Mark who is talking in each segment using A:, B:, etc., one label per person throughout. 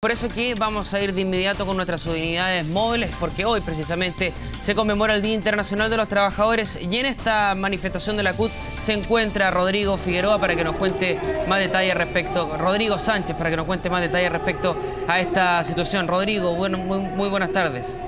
A: Por eso que vamos a ir de inmediato con nuestras unidades móviles, porque hoy precisamente se conmemora el Día Internacional de los Trabajadores y en esta manifestación de la CUT se encuentra Rodrigo Figueroa para que nos cuente más detalles respecto, Rodrigo Sánchez para que nos cuente más detalles respecto a esta situación. Rodrigo, muy buenas tardes.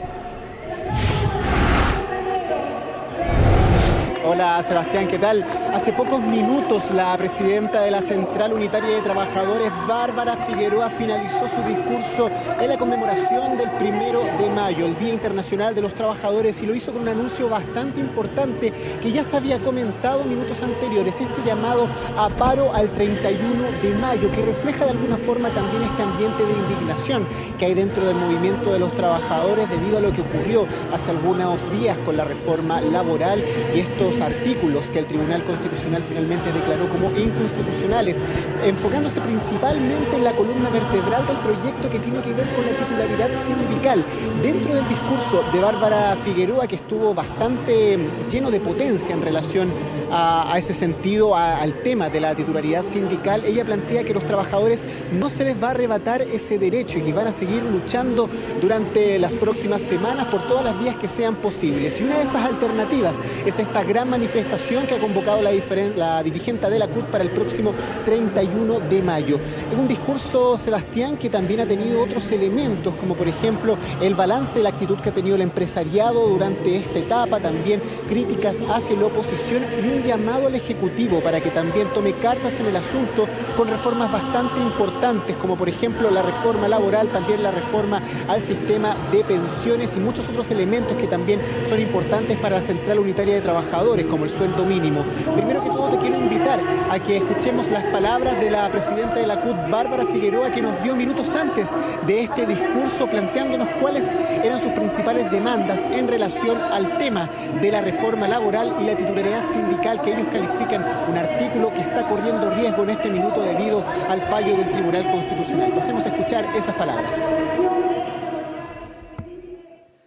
B: Hola Sebastián, ¿qué tal? Hace pocos minutos la presidenta de la Central Unitaria de Trabajadores, Bárbara Figueroa, finalizó su discurso en la conmemoración del 1 de mayo, el Día Internacional de los Trabajadores, y lo hizo con un anuncio bastante importante que ya se había comentado minutos anteriores, este llamado a paro al 31 de mayo, que refleja de alguna forma también este ambiente de indignación que hay dentro del movimiento de los trabajadores debido a lo que ocurrió hace algunos días con la reforma laboral y estos artículos que el Tribunal Constitucional finalmente declaró como inconstitucionales, enfocándose principalmente en la columna vertebral del proyecto que tiene que ver con la titularidad sindical. Dentro del discurso de Bárbara Figueroa, que estuvo bastante lleno de potencia en relación a ese sentido, al tema de la titularidad sindical, ella plantea que los trabajadores no se les va a arrebatar ese derecho y que van a seguir luchando durante las próximas semanas por todas las vías que sean posibles. Y una de esas alternativas es esta gran manifestación que ha convocado la dirigente de la CUT para el próximo 31 de mayo. Es un discurso, Sebastián, que también ha tenido otros elementos, como por ejemplo el balance de la actitud que ha tenido el empresariado durante esta etapa, también críticas hacia la oposición y un llamado al Ejecutivo para que también tome cartas en el asunto con reformas bastante importantes, como por ejemplo la reforma laboral, también la reforma al sistema de pensiones y muchos otros elementos que también son importantes para la Central Unitaria de Trabajadores, como el sueldo mínimo. Primero que todo te quiero invitar a que escuchemos las palabras de la presidenta de la CUT, Bárbara Figueroa, que nos dio minutos antes de este discurso planteándonos cuáles eran sus principales demandas en relación al tema de la reforma laboral y la titularidad sindical, que ellos califican un artículo que está corriendo riesgo en este minuto debido al fallo del Tribunal Constitucional. Pasemos a escuchar esas palabras.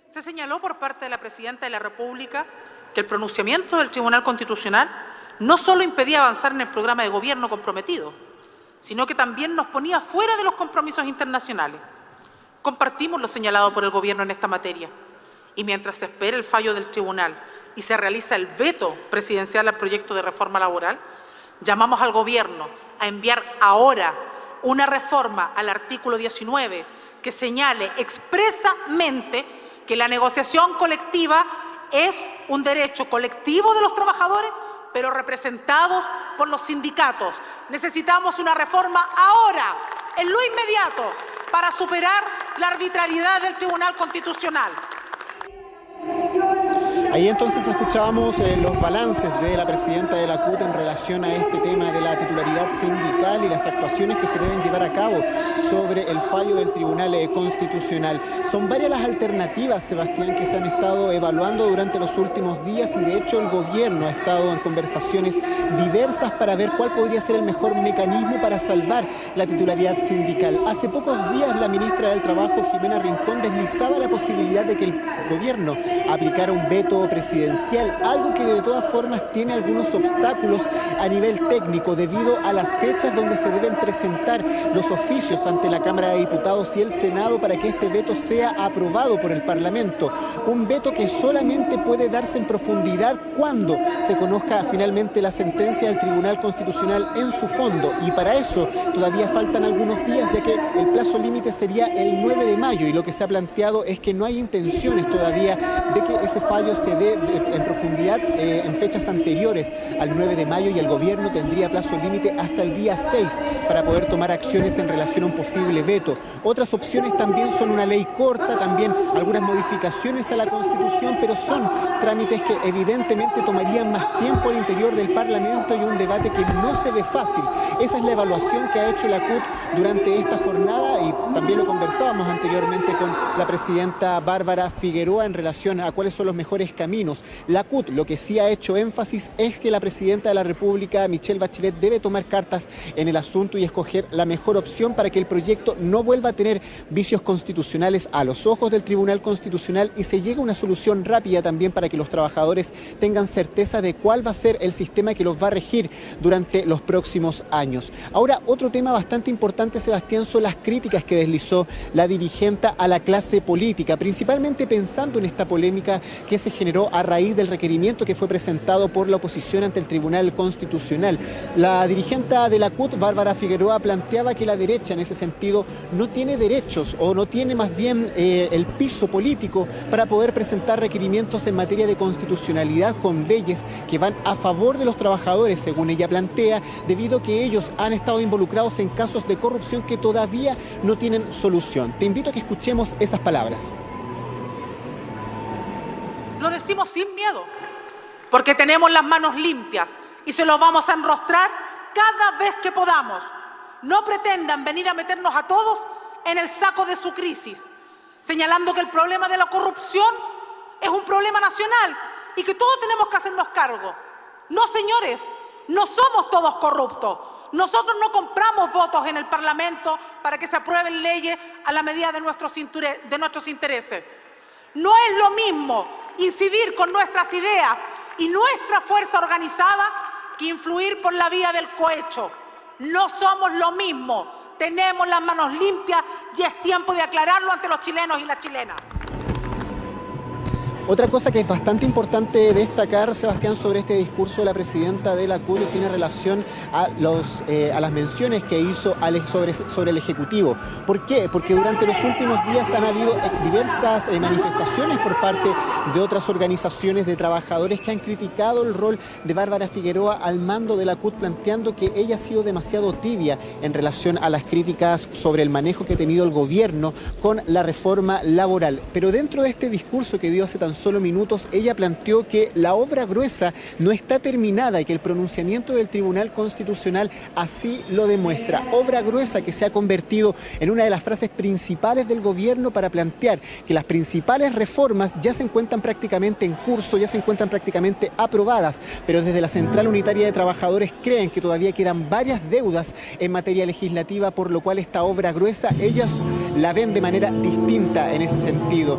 C: Se señaló por parte de la presidenta de la República que el pronunciamiento del Tribunal Constitucional no solo impedía avanzar en el programa de gobierno comprometido, sino que también nos ponía fuera de los compromisos internacionales. Compartimos lo señalado por el gobierno en esta materia, y mientras se espera el fallo del tribunal y se realiza el veto presidencial al proyecto de reforma laboral, llamamos al gobierno a enviar ahora una reforma al artículo 19 que señale expresamente que la negociación colectiva es un derecho colectivo de los trabajadores, pero representados por los sindicatos. Necesitamos una reforma ahora, en lo inmediato, para superar la arbitrariedad del Tribunal Constitucional.
B: Ahí entonces escuchábamos los balances de la presidenta de la CUT en relación a este tema de la titularidad sindical y las actuaciones que se deben llevar a cabo sobre el fallo del Tribunal Constitucional. Son varias las alternativas, Sebastián, que se han estado evaluando durante los últimos días y de hecho el gobierno ha estado en conversaciones diversas para ver cuál podría ser el mejor mecanismo para salvar la titularidad sindical. Hace pocos días la ministra del Trabajo, Jimena Rincón, deslizaba la posibilidad de que el gobierno aplicara un veto presidencial, algo que de todas formas tiene algunos obstáculos a nivel técnico debido a las fechas donde se deben presentar los oficios ante la Cámara de Diputados y el Senado para que este veto sea aprobado por el Parlamento. Un veto que solamente puede darse en profundidad cuando se conozca finalmente la sentencia del Tribunal Constitucional en su fondo, y para eso todavía faltan algunos días, ya que el plazo límite sería el 9 de mayo y lo que se ha planteado es que no hay intenciones todavía de que ese fallo se dé en profundidad en fechas anteriores al 9 de mayo y el gobierno tendría plazo límite hasta el día 6 para poder tomar acciones en relación a un posible veto. Otras opciones también son una ley corta, también algunas modificaciones a la Constitución, pero son trámites que evidentemente tomarían más tiempo al interior del Parlamento y un debate que no se ve fácil. Esa es la evaluación que ha hecho la CUT durante esta jornada y también lo conversábamos anteriormente con la presidenta Bárbara Figueroa en relación a cuáles son los mejores caminos caminos. La CUT lo que sí ha hecho énfasis es que la presidenta de la República, Michelle Bachelet, debe tomar cartas en el asunto y escoger la mejor opción para que el proyecto no vuelva a tener vicios constitucionales a los ojos del Tribunal Constitucional y se llegue a una solución rápida también para que los trabajadores tengan certeza de cuál va a ser el sistema que los va a regir durante los próximos años. Ahora, otro tema bastante importante, Sebastián, son las críticas que deslizó la dirigente a la clase política, principalmente pensando en esta polémica que se generó a raíz del requerimiento que fue presentado por la oposición ante el Tribunal Constitucional. La dirigente de la CUT, Bárbara Figueroa, planteaba que la derecha en ese sentido no tiene derechos o no tiene más bien el piso político para poder presentar requerimientos en materia de constitucionalidad con leyes que van a favor de los trabajadores, según ella plantea, debido a que ellos han estado involucrados en casos de corrupción que todavía no tienen solución. Te invito a que escuchemos esas palabras.
C: Lo decimos sin miedo, porque tenemos las manos limpias y se los vamos a enrostrar cada vez que podamos. No pretendan venir a meternos a todos en el saco de su crisis, señalando que el problema de la corrupción es un problema nacional y que todos tenemos que hacernos cargo. No, señores, no somos todos corruptos. Nosotros no compramos votos en el Parlamento para que se aprueben leyes a la medida de nuestros intereses. No es lo mismo incidir con nuestras ideas y nuestra fuerza organizada que influir por la vía del cohecho. No somos lo mismo. Tenemos las manos limpias y es tiempo de aclararlo ante los chilenos y las chilenas.
B: Otra cosa que es bastante importante destacar, Sebastián, sobre este discurso de la presidenta de la CUT tiene relación a las menciones que hizo sobre el Ejecutivo. ¿Por qué? Porque durante los últimos días han habido diversas manifestaciones por parte de otras organizaciones de trabajadores que han criticado el rol de Bárbara Figueroa al mando de la CUT, planteando que ella ha sido demasiado tibia en relación a las críticas sobre el manejo que ha tenido el gobierno con la reforma laboral. Pero dentro de este discurso que dio hace tan solo minutos, ella planteó que la obra gruesa no está terminada y que el pronunciamiento del Tribunal Constitucional así lo demuestra. Obra gruesa que se ha convertido en una de las frases principales del gobierno para plantear que las principales reformas ya se encuentran prácticamente en curso, ya se encuentran prácticamente aprobadas, pero desde la Central Unitaria de Trabajadores creen que todavía quedan varias deudas en materia legislativa, por lo cual esta obra gruesa ellas la ven de manera distinta en ese sentido.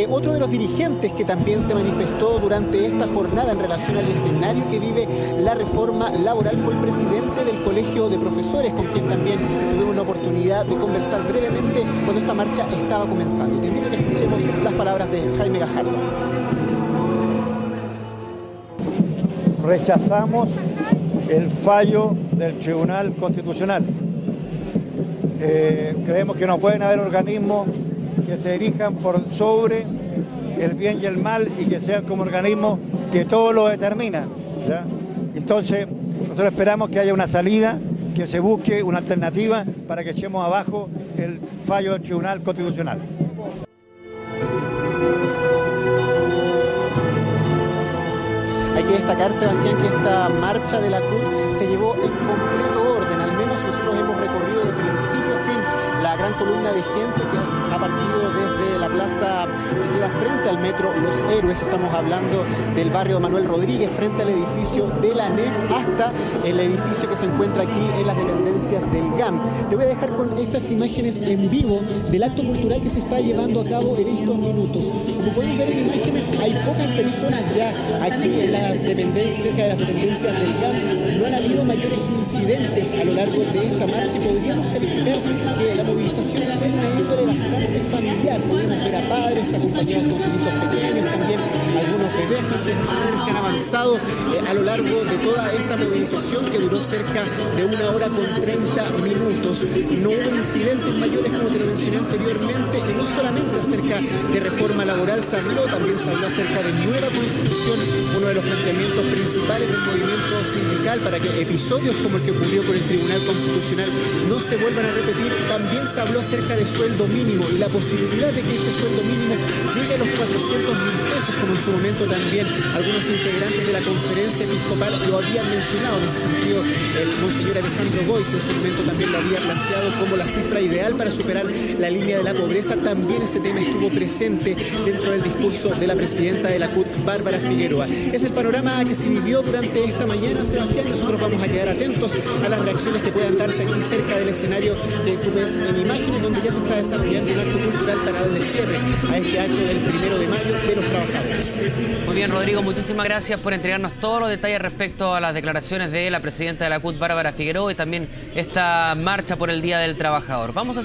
B: Otro de los dirigentes que también se manifestó durante esta jornada en relación al escenario que vive la reforma laboral fue el presidente del Colegio de Profesores, con quien también tuvimos la oportunidad de conversar brevemente cuando esta marcha estaba comenzando. Te invito a que escuchemos las palabras de Jaime Gajardo.
D: Rechazamos el fallo del Tribunal Constitucional. Creemos que no pueden haber organismos que se erijan por sobre el bien y el mal y que sean como organismos que todo lo determinan, ¿ya? Entonces, nosotros esperamos que haya una salida, que se busque una alternativa para que echemos abajo el fallo del Tribunal Constitucional.
B: Hay que destacar, Sebastián, que esta marcha de la CUT se llevó en completo orden. Al menos nosotros hemos recorrido de principio a fin la gran columna de gente que ha partido desde la plaza que queda frente al metro Los Héroes. Estamos hablando del barrio Manuel Rodríguez, frente al edificio de la ANEF, hasta el edificio que se encuentra aquí en las dependencias del GAM. Te voy a dejar con estas imágenes en vivo del acto cultural que se está llevando a cabo en estos minutos. Como pueden ver en imágenes, hay pocas personas ya aquí en las dependencias, cerca de las dependencias del GAM. No han habido mayores incidentes a lo largo de esta marcha y podríamos calificar que la movilización fue de una índole bastante familiar. Podemos ver a padres acompañados con sus hijos pequeños, también algunos bebés con sus madres que han avanzado a lo largo de toda esta movilización que duró cerca de 1 hora con 30 minutos. No hubo incidentes mayores, como te lo mencioné anteriormente, y no solamente acerca de reforma laboral también se habló acerca de nueva constitución, uno de los planteamientos principales del movimiento sindical para que episodios como el que ocurrió con el Tribunal Constitucional no se vuelvan a repetir. También se habló acerca de sueldo mínimo y la posibilidad posibilidad de que este sueldo mínimo llegue a los 400.000 pesos, como en su momento también algunos integrantes de la conferencia episcopal lo habían mencionado. En ese sentido, el monseñor Alejandro Goich en su momento también lo había planteado como la cifra ideal para superar la línea de la pobreza. También ese tema estuvo presente dentro del discurso de la presidenta de la CUT, Bárbara Figueroa. Es el panorama que se vivió durante esta mañana, Sebastián. Nosotros vamos a quedar atentos a las reacciones que puedan darse aquí cerca del escenario de Tú ves en imágenes, donde ya se está desarrollando un acto cultural para darle cierre a este acto del 1 de mayo de los trabajadores.
A: Muy bien, Rodrigo, muchísimas gracias por entregarnos todos los detalles respecto a las declaraciones de la presidenta de la CUT, Bárbara Figueroa, y también esta marcha por el Día del Trabajador. Vamos a